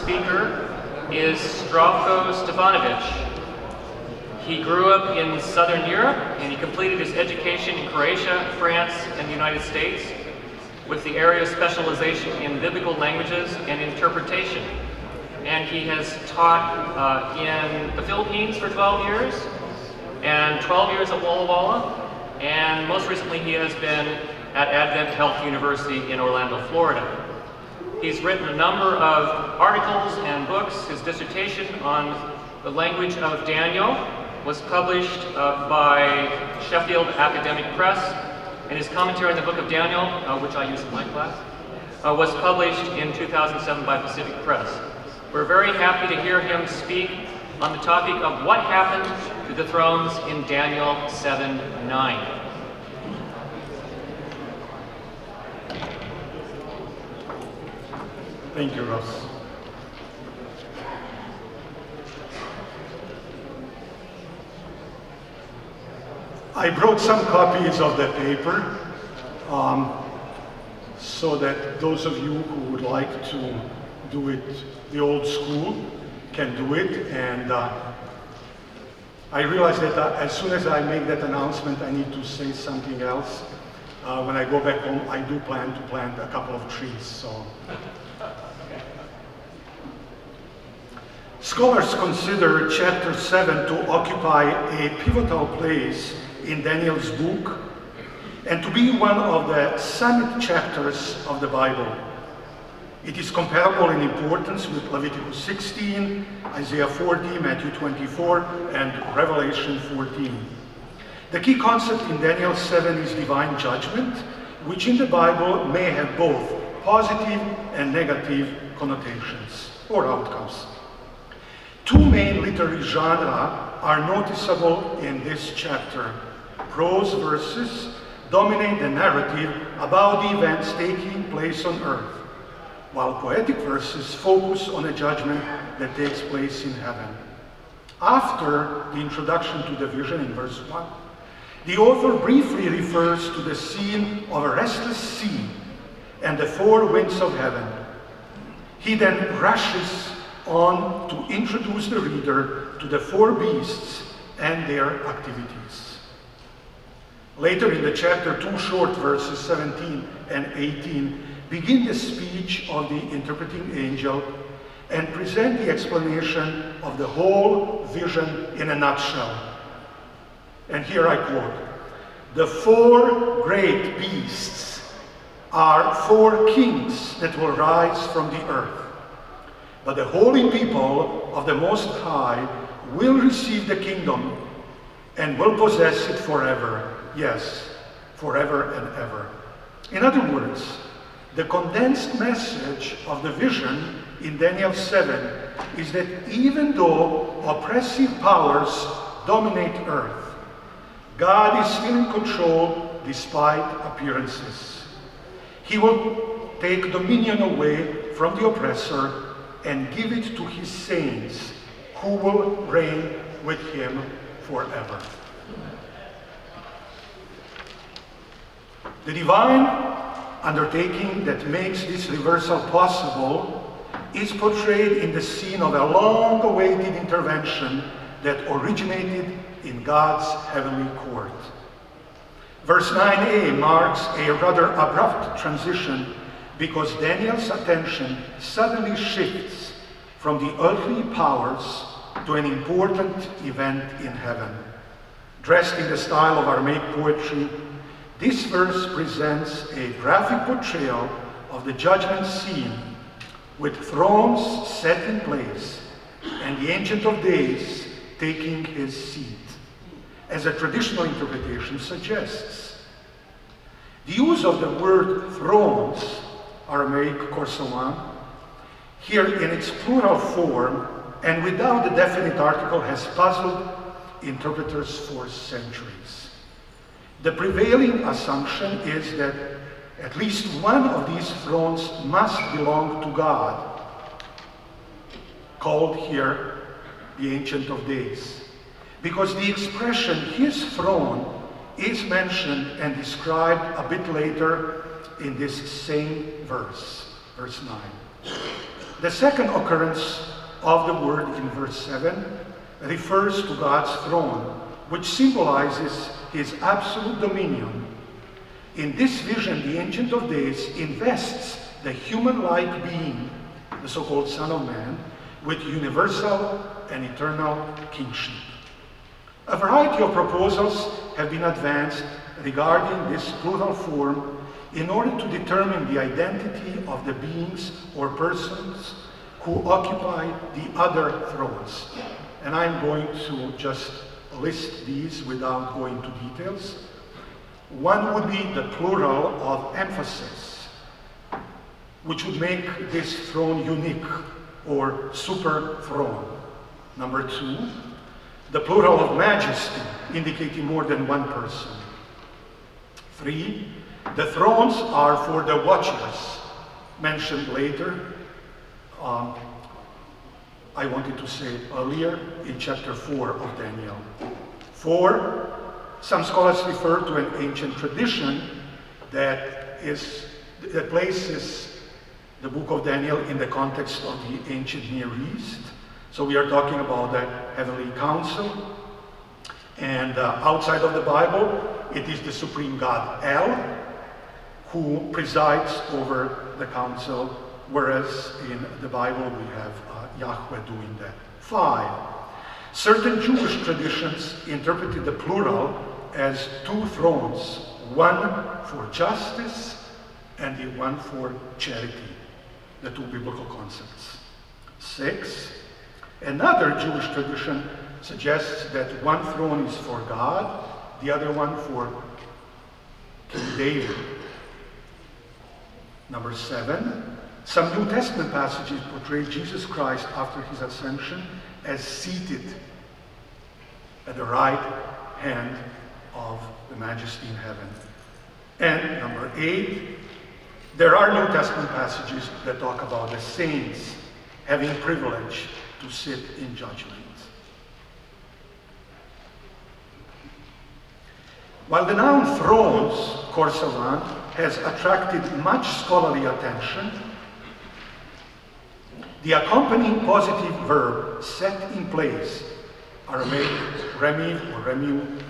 speaker is Zdravko Stefanovic. He grew up in Southern Europe and he completed his education in Croatia, France, and the United States with the area of specialization in biblical languages and interpretation. And he has taught in the Philippines for 12 years and 12 years at Walla Walla, and most recently he has been at Advent Health University in Orlando, Florida. He's written a number of articles and books. His dissertation on the language of Daniel was published by Sheffield Academic Press, and his commentary on the book of Daniel, which I use in my class, was published in 2007 by Pacific Press. We're very happy to hear him speak on the topic of what happened to the thrones in Daniel 7:9. Thank you, Ross. I brought some copies of the paper so that those of you who would like to do it the old school can do it. And I realized that as soon as I make that announcement, I need to say something else. When I go back home, I do plan to plant a couple of trees. So. Scholars consider chapter 7 to occupy a pivotal place in Daniel's book and to be one of the summit chapters of the Bible. It is comparable in importance with Leviticus 16, Isaiah 40, Matthew 24, and Revelation 14. The key concept in Daniel 7 is divine judgment, which in the Bible may have both positive and negative connotations or outcomes. Two main literary genres are noticeable in this chapter. Prose verses dominate the narrative about the events taking place on earth, while poetic verses focus on a judgment that takes place in heaven. After the introduction to the vision in verse 1, the author briefly refers to the scene of a restless sea and the four winds of heaven. He then rushes on to introduce the reader to the four beasts and their activities. Later in the chapter, two short verses, 17 and 18, begin the speech of the interpreting angel and present the explanation of the whole vision in a nutshell. And here I quote, "The four great beasts are four kings that will rise from the earth. But the holy people of the Most High will receive the kingdom and will possess it forever. Yes, forever and ever." In other words, the condensed message of the vision in Daniel 7 is that even though oppressive powers dominate earth, God is still in control despite appearances. He will take dominion away from the oppressor and give it to his saints, who will reign with him forever. The divine undertaking that makes this reversal possible is portrayed in the scene of a long-awaited intervention that originated in God's heavenly court. Verse 9a marks a rather abrupt transition because Daniel's attention suddenly shifts from the earthly powers to an important event in heaven. Dressed in the style of Aramaic poetry, this verse presents a graphic portrayal of the judgment scene with thrones set in place and the Ancient of Days taking his seat, as a traditional interpretation suggests. The use of the word thrones, Aramaic korsoan, here in its plural form and without the definite article has puzzled interpreters for centuries. The prevailing assumption is that at least one of these thrones must belong to God, called here the Ancient of Days, because the expression his throne is mentioned and described a bit later in this same verse, verse 9. The second occurrence of the word in verse 7 refers to God's throne, which symbolizes his absolute dominion. In this vision, the Ancient of Days invests the human-like being, the so-called Son of Man, with universal and eternal kingship. A variety of proposals have been advanced regarding this plural form in order to determine the identity of the beings or persons who occupy the other thrones. And I'm going to just list these without going to details. One would be the plural of emphasis, which would make this throne unique or super throne. Number two, the plural of majesty, indicating more than one person. Three, the thrones are for the watchers, mentioned later. I wanted to say earlier in chapter 4 of Daniel. 4, some scholars refer to an ancient tradition that places the book of Daniel in the context of the ancient Near East. So we are talking about the heavenly council. And outside of the Bible, it is the supreme God El who presides over the council, whereas in the Bible we have Yahweh doing that. 5, certain Jewish traditions interpreted the plural as two thrones, one for justice and the one for charity, the two biblical concepts. 6, another Jewish tradition suggests that one throne is for God, the other one for King David. Number 7, some New Testament passages portray Jesus Christ after his ascension as seated at the right hand of the Majesty in heaven. And number 8, there are New Testament passages that talk about the saints having privilege to sit in judgment. While the noun thrones, korsavan, has attracted much scholarly attention, the accompanying positive verb, set in place, Aramaic remiv or remu,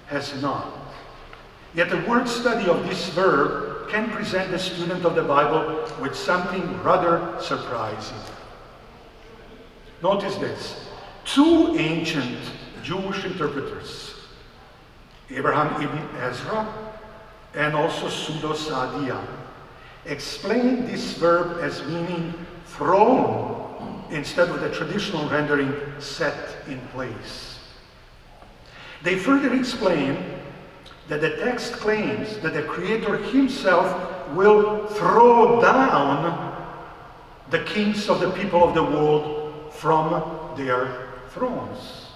has not. Yet a word study of this verb can present the student of the Bible with something rather surprising. Notice this. 2 ancient Jewish interpreters, Abraham ibn Ezra and also Pseudo Saadia, explain this verb as meaning throne instead of the traditional rendering set in place. They further explain that the text claims that the Creator himself will throw down the kings of the people of the world from their thrones.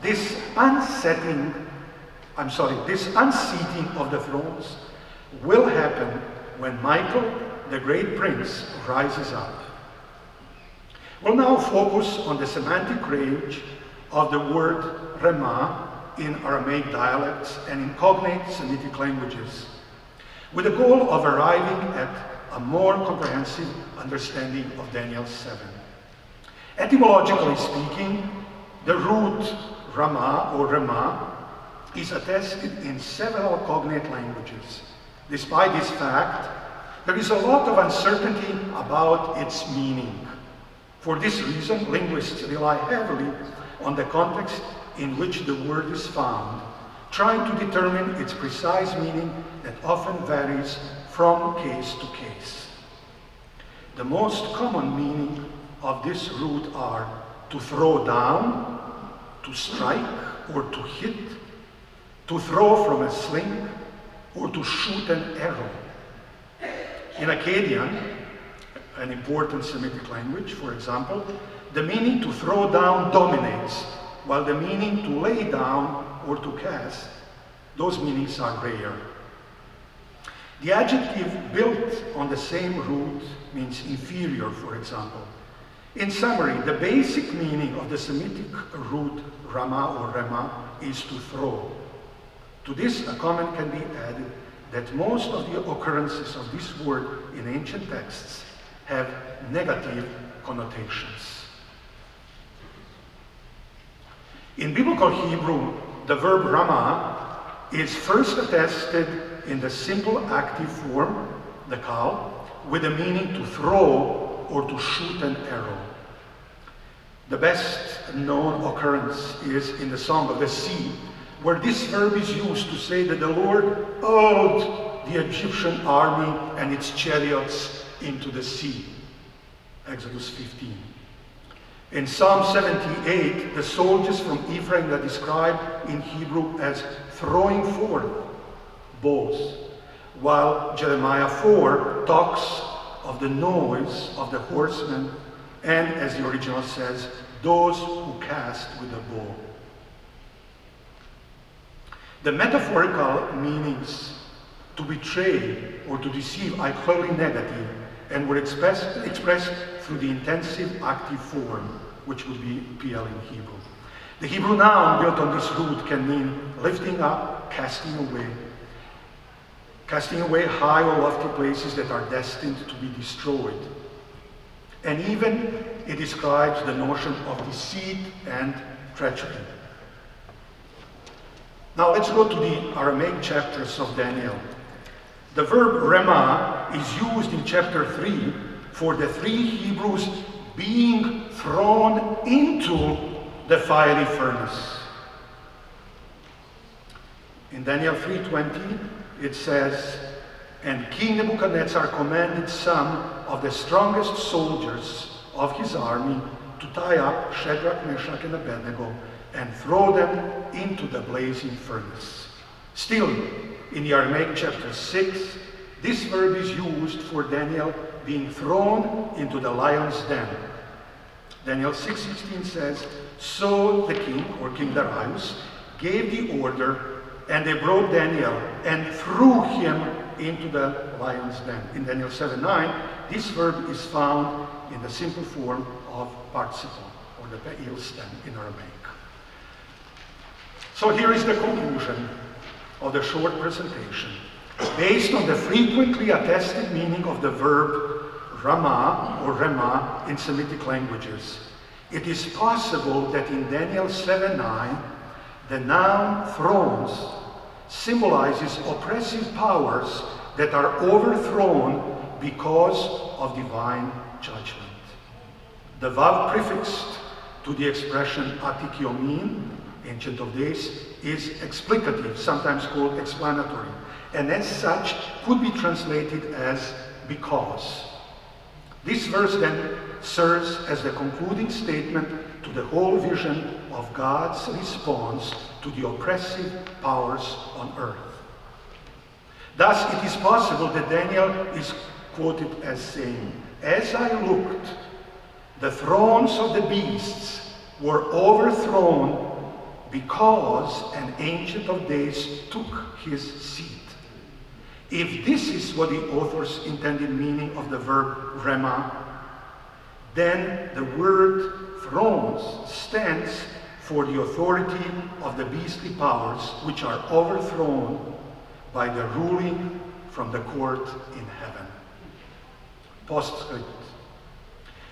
This unseating of the thrones will happen when Michael, the great prince, rises up. We'll now focus on the semantic range of the word Rema in Aramaic dialects and in cognate Semitic languages, with the goal of arriving at a more comprehensive understanding of Daniel 7. Etymologically speaking, the root Rama or Rema is attested in several cognate languages. Despite this fact, there is a lot of uncertainty about its meaning. For this reason, linguists rely heavily on the context in which the word is found, trying to determine its precise meaning that often varies from case to case. The most common meaning of this root are to throw down, to strike or to hit, to throw from a sling, or to shoot an arrow. In Akkadian, an important Semitic language, for example, the meaning to throw down dominates, while the meaning to lay down or to cast, those meanings are rare. The adjective built on the same root means inferior, for example. In summary, the basic meaning of the Semitic root Rama or Rema is to throw. To this, a comment can be added that most of the occurrences of this word in ancient texts have negative connotations. In biblical Hebrew, the verb ramah is first attested in the simple active form, the kal, with the meaning to throw or to shoot an arrow. The best known occurrence is in the Song of the Sea, where this verb is used to say that the Lord hurled the Egyptian army and its chariots into the sea. Exodus 15. In Psalm 78, the soldiers from Ephraim are described in Hebrew as throwing forth bows, while Jeremiah 4 talks of the noise of the horsemen and, as the original says, those who cast with a bow. The metaphorical meanings to betray or to deceive are clearly negative and were expressed through the intensive active form, which would be PL in Hebrew. The Hebrew noun built on this root can mean lifting up, casting away high or lofty places that are destined to be destroyed. And even it describes the notion of deceit and treachery. Now let's go to the Aramaic chapters of Daniel. The verb rema is used in chapter 3 for the three Hebrews being thrown into the fiery furnace. In Daniel 3:20, it says, "And King Nebuchadnezzar commanded some of the strongest soldiers of his army to tie up Shadrach, Meshach, and Abednego and throw them into the blazing furnace." Still, in the Aramaic chapter 6, this verb is used for Daniel being thrown into the lion's den. Daniel 6:16 says, "So the king, or King Darius, gave the order, and they brought Daniel and threw him into the lion's den." In Daniel 7:9, this verb is found in the simple form of participle, or the pe'il stem in Aramaic. So here is the conclusion of the short presentation. Based on the frequently attested meaning of the verb rama or rema in Semitic languages, it is possible that in Daniel 7:9, the noun thrones symbolizes oppressive powers that are overthrown because of divine judgment. The vav prefixed to the expression atikiomin, Ancient of Days, is explicative, sometimes called explanatory, and as such could be translated as because. This verse then serves as the concluding statement to the whole vision of God's response to the oppressive powers on earth. Thus, it is possible that Daniel is quoted as saying, "As I looked, the thrones of the beasts were overthrown because an Ancient of Days took his seat." If this is what the author's intended meaning of the verb rema, then the word thrones stands for the authority of the beastly powers which are overthrown by the ruling from the court in heaven. Postscript.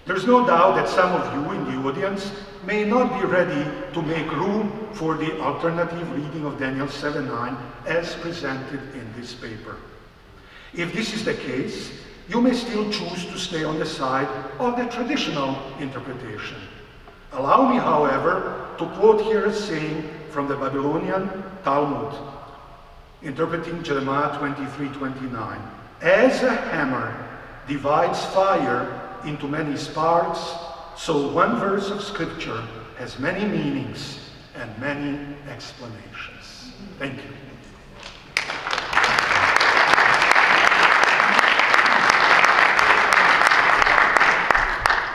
There's no doubt that some of you in the audience may not be ready to make room for the alternative reading of Daniel 7:9 as presented in this paper. If this is the case, you may still choose to stay on the side of the traditional interpretation. Allow me, however, to quote here a saying from the Babylonian Talmud, interpreting Jeremiah 23:29. "As a hammer divides fire into many sparks, so one verse of Scripture has many meanings and many explanations." Thank you.